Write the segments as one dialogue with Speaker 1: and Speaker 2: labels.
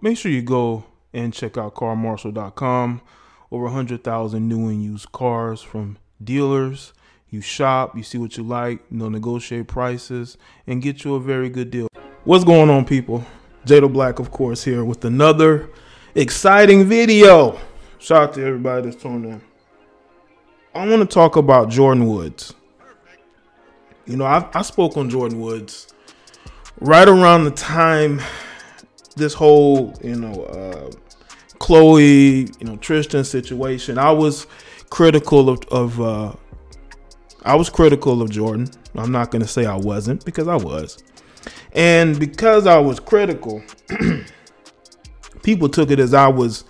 Speaker 1: Make sure you go and check out carmarshall.com. Over 100,000 new and used cars from dealers. You shop, you see what you like, negotiate prices, and get you a very good deal. What's going on, people? BIack, of course, here with another exciting video. Shout out to everybody that's tuned in. I want to talk about Jordyn Woods. I spoke on Jordyn Woods right around the time this whole, Khloe-Tristan situation. I was critical of Jordyn. I'm not going to say I wasn't, because I was. And because I was critical, people took it as I was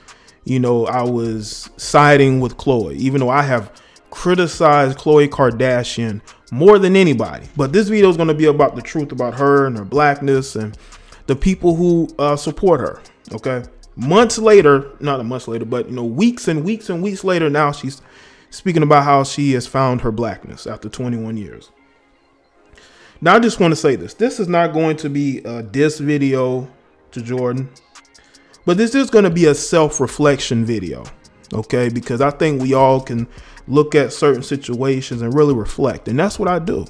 Speaker 1: siding with Khloe, even though I have criticized Khloe Kardashian more than anybody. But this video is going to be about the truth about her and her blackness and the people who support her. Okay. Months later, not a month later, but weeks and weeks and weeks later, now she's speaking about how she has found her blackness after 21 years. Now, I just want to say this. This is not going to be a diss video to Jordyn, but this is going to be a self-reflection video. Okay. Because I think we all can look at certain situations and really reflect. And that's what I do.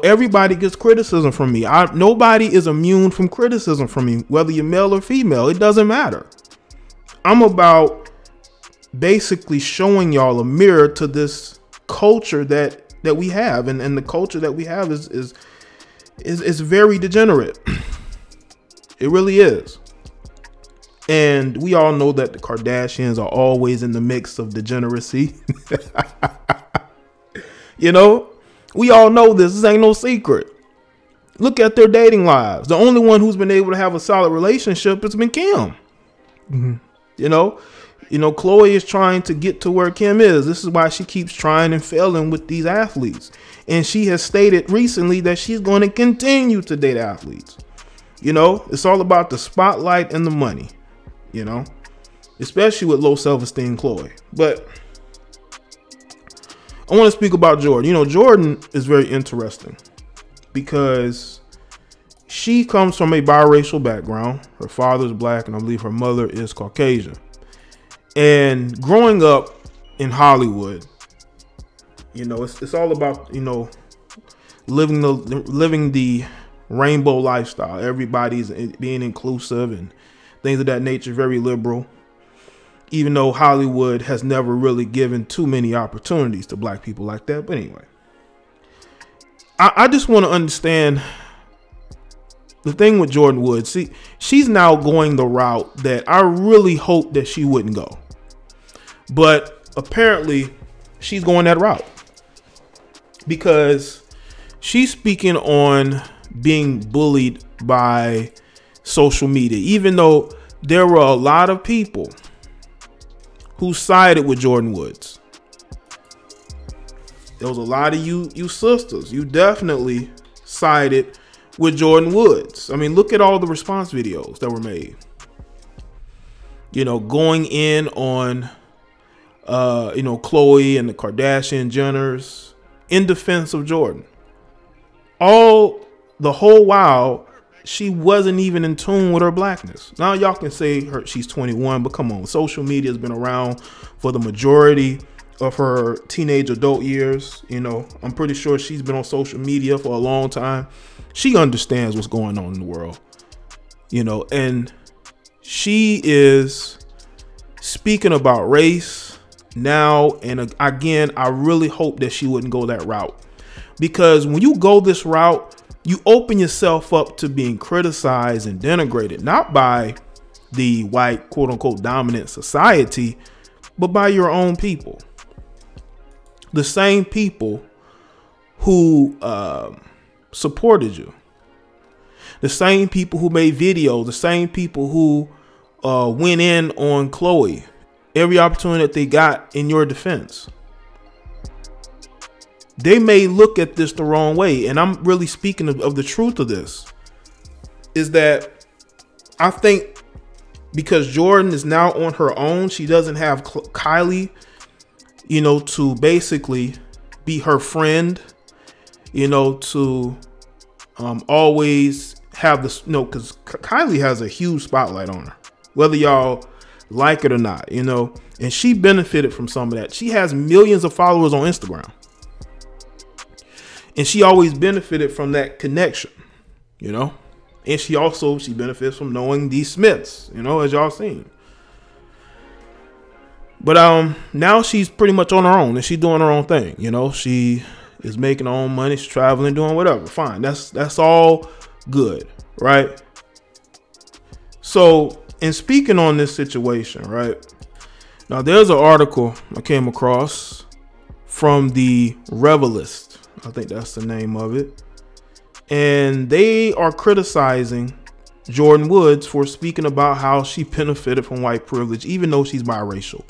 Speaker 1: Everybody gets criticism from me. Nobody is immune from criticism from me, whether you're male or female. It doesn't matter. I'm about basically showing y'all a mirror to this culture that we have. And the culture that we have is very degenerate. It really is. And we all know that the Kardashians are always in the mix of degeneracy. We all know this. This ain't no secret. Look at their dating lives. The only one who's been able to have a solid relationship has been Kim. Mm-hmm. Khloe is trying to get to where Kim is. This is why she keeps trying and failing with these athletes. And she has stated recently that she's going to continue to date athletes. It's all about the spotlight and the money, especially with low self-esteem Khloe. But I want to speak about Jordyn. Jordyn is very interesting because she comes from a biracial background. Her father's black, and I believe her mother is Caucasian. And growing up in Hollywood, it's all about, living the rainbow lifestyle. Everybody's being inclusive and things of that nature, very liberal. Even though Hollywood has never really given too many opportunities to black people like that. But anyway, I just want to understand the thing with Jordyn Woods. See, she's now going the route that I really hoped that she wouldn't go. But apparently she's going that route because she's speaking on being bullied by social media, even though there were a lot of people who sided with Jordyn Woods. There was a lot of you sisters. You definitely sided with Jordyn Woods. I mean, look at all the response videos that were made. Going in on, Khloe and the Kardashian Jenners in defense of Jordyn. The whole while, she wasn't even in tune with her blackness. Now y'all can say she's 21, but come on, social media has been around for the majority of her teenage adult years. I'm pretty sure she's been on social media for a long time. She understands what's going on in the world, and she is speaking about race now. And again, I really hope that she wouldn't go that route, because when you go this route, you open yourself up to being criticized and denigrated, not by the white, quote unquote, dominant society, but by your own people. The same people who supported you. The same people who made videos. The same people who went in on Khloe every opportunity that they got in your defense. They may look at this the wrong way. And I'm really speaking of the truth of this. Is that I think because Jordyn is now on her own, she doesn't have Kylie, to basically be her friend, to always have this, because Kylie has a huge spotlight on her, whether y'all like it or not, and she benefited from some of that. She has millions of followers on Instagram, and she always benefited from that connection, and she benefits from knowing these Smiths, as y'all seen. But now she's pretty much on her own, and she's doing her own thing. She is making her own money, she's traveling, doing whatever. Fine, that's all good, right? So, in speaking on this situation, right, now there's an article I came across from the Revelist, I think that's the name of it, and they are criticizing Jordyn Woods for speaking about how she benefited from white privilege, even though she's biracial.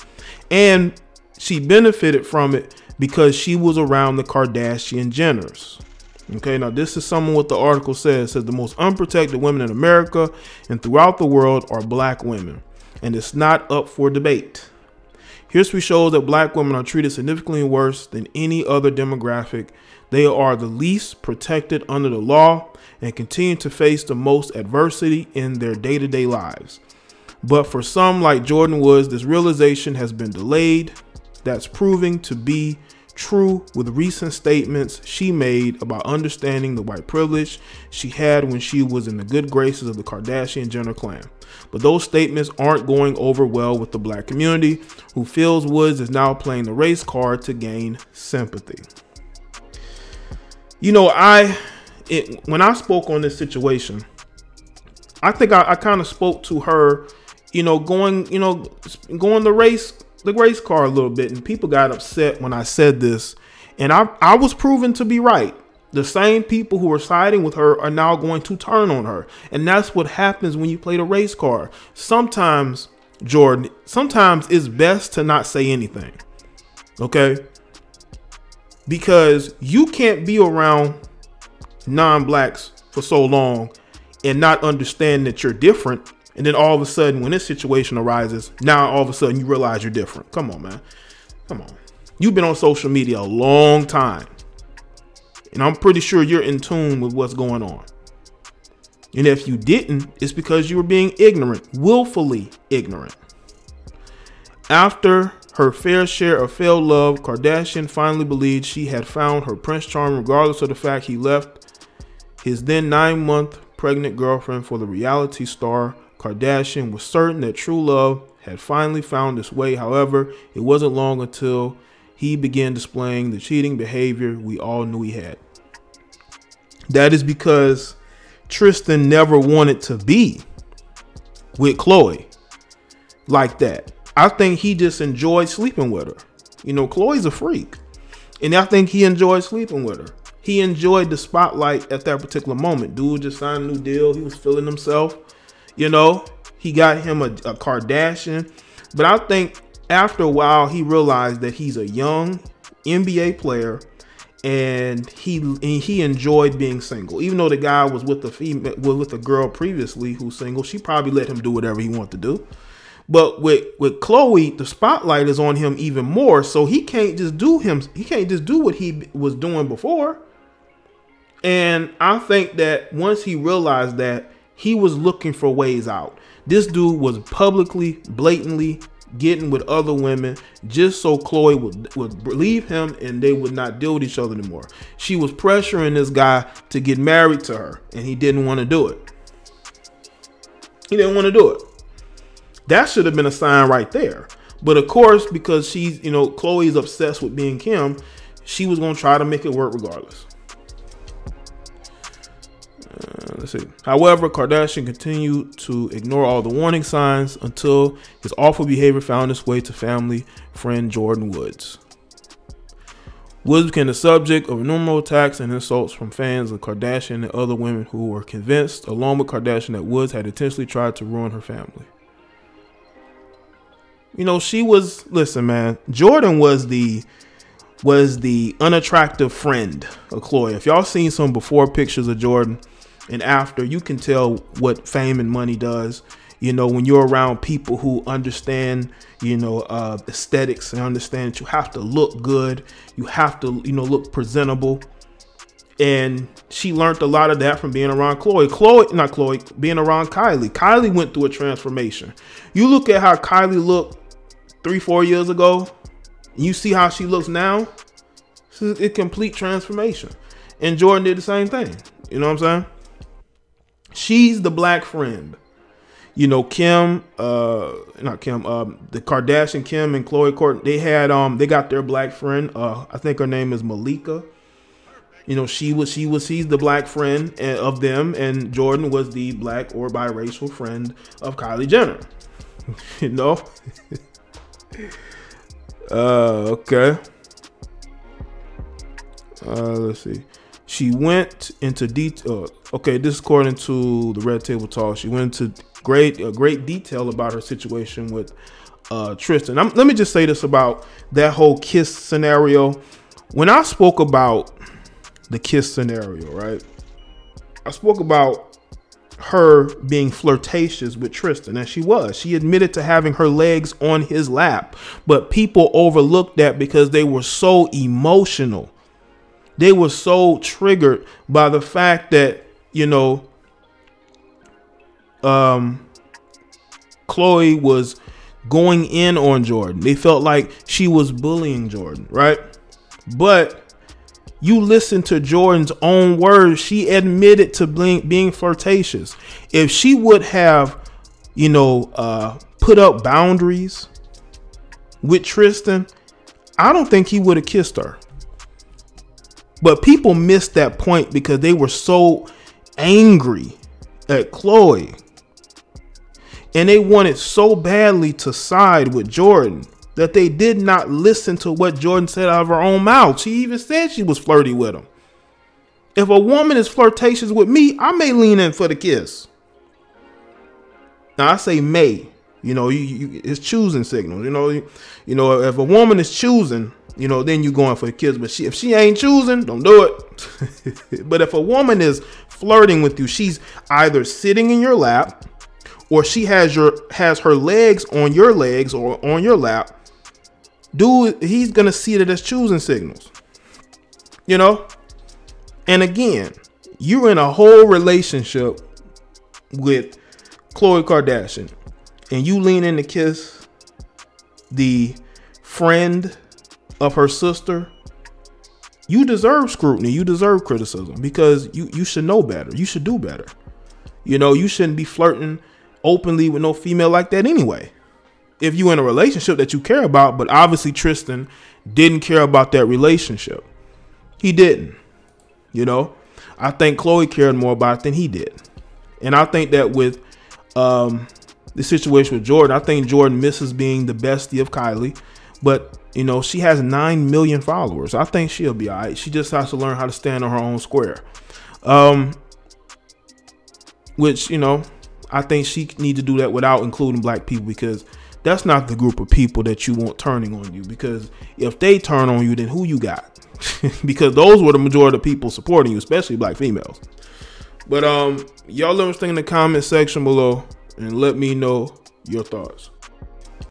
Speaker 1: And she benefited from it because she was around the Kardashian Jenners. Okay, now this is some of what the article says. It says the most unprotected women in America and throughout the world are black women, and it's not up for debate. History shows that black women are treated significantly worse than any other demographic. They are the least protected under the law and continue to face the most adversity in their day-to-day lives. But for some, like Jordyn Woods, this realization has been delayed. That's proving to be true with recent statements she made about understanding the white privilege she had when she was in the good graces of the Kardashian Jenner clan. But those statements aren't going over well with the black community, who feels Woods is now playing the race card to gain sympathy. When I spoke on this situation, I think I kind of spoke to her, going the race car a little bit, and people got upset when I said this, and I was proven to be right. The same people who are siding with her are now going to turn on her, and that's what happens when you play the race card. Sometimes, Jordyn, it's best to not say anything, okay? Because you can't be around non-blacks for so long and not understand that you're different, and then all of a sudden when this situation arises, now all of a sudden you realize you're different. Come on, man. Come on. You've been on social media a long time, and I'm pretty sure you're in tune with what's going on. And if you didn't, it's because you were being ignorant, willfully ignorant. After her fair share of failed love, Kardashian finally believed she had found her Prince Charming, regardless of the fact he left his then 9-month pregnant girlfriend for the reality star. Kardashian was certain that true love had finally found its way. However, it wasn't long until he began displaying the cheating behavior we all knew he had. That is because Tristan never wanted to be with Khloe like that. I think he just enjoyed sleeping with her. Khloe's a freak, and I think he enjoyed sleeping with her. He enjoyed the spotlight at that particular moment. Dude just signed a new deal. He was feeling himself. He got him a Kardashian. But I think after a while, he realized that he's a young NBA player, and he enjoyed being single. Even though the guy was with a girl previously who's single, she probably let him do whatever he wanted to do. But with Khloe, the spotlight is on him even more, so he can't just do what he was doing before. And I think that once he realized that, he was looking for ways out. This dude was publicly, blatantly getting with other women just so Khloe would believe him and they would not deal with each other anymore. She was pressuring this guy to get married to her, and he didn't want to do it. He didn't want to do it. That should have been a sign right there. But of course, because she's, Khloe's obsessed with being Kim, she was going to try to make it work regardless. Let's see. However, Kardashian continued to ignore all the warning signs until his awful behavior found its way to family friend Jordyn Woods. Woods became the subject of innumerable attacks and insults from fans of Kardashian and other women who were convinced, along with Kardashian, that Woods had intentionally tried to ruin her family. Listen, man, Jordyn was the unattractive friend of Khloe. If y'all seen some before pictures of Jordyn and after, you can tell what fame and money does. When you're around people who understand, aesthetics and understand that you have to look good, you have to, look presentable. And she learned a lot of that from being around being around Kylie. Kylie went through a transformation. You look at how Kylie looked 3-4 years ago, and you see how she looks now. It's a complete transformation. And Jordyn did the same thing. You know what I'm saying? She's the black friend. You know, the Kardashian Kim and Khloe, they got their black friend. I think her name is Malika. You know, he's the black friend of them, and Jordyn was the black or biracial friend of Kylie Jenner. You know? Okay. Let's see. She went into detail. Okay, this is according to the Red Table Talk. She went into great detail about her situation with Tristan. Let me just say this about that whole kiss scenario. When I spoke about the kiss scenario, right? I spoke about her being flirtatious with Tristan, and she was. She admitted to having her legs on his lap, but people overlooked that because they were so emotional. They were so triggered by the fact that, you know, Khloe was going in on Jordyn. They felt like she was bullying Jordyn, right? But you listen to Jordyn's own words. She admitted to being flirtatious. If she would have, you know, put up boundaries with Tristan, I don't think he would have kissed her. But people missed that point because they were so angry at Khloe. And they wanted so badly to side with Jordyn that they did not listen to what Jordyn said out of her own mouth. She even said she was flirty with him. If a woman is flirtatious with me, I may lean in for the kiss. Now I say may. You know, it's choosing signals. You know, if a woman is choosing, you know, then you're going for the kiss. But if she ain't choosing, don't do it. But if a woman is flirting with you, she's either sitting in your lap, or she has her legs on your legs or on your lap. Dude, he's gonna see that as choosing signals. You know? And again, you're in a whole relationship with Khloe Kardashian, and you lean in to kiss the friend of her sister. You deserve scrutiny. You deserve criticism, because you should know better. You should do better. You know, you shouldn't be flirting openly with no female like that anyway. If you're in a relationship that you care about, but obviously Tristan didn't care about that relationship. He didn't. You know, I think Khloe cared more about it than he did. And I think that with the situation with Jordyn, I think Jordyn misses being the bestie of Kylie. But, you know, she has 9 million followers. I think she'll be all right. She just has to learn how to stand on her own square. Which, you know, I think she needs to do that without including black people, because that's not the group of people that you want turning on you. Because if they turn on you, then who you got? Because those were the majority of people supporting you, especially black females. But y'all let me think in the comment section below and let me know your thoughts.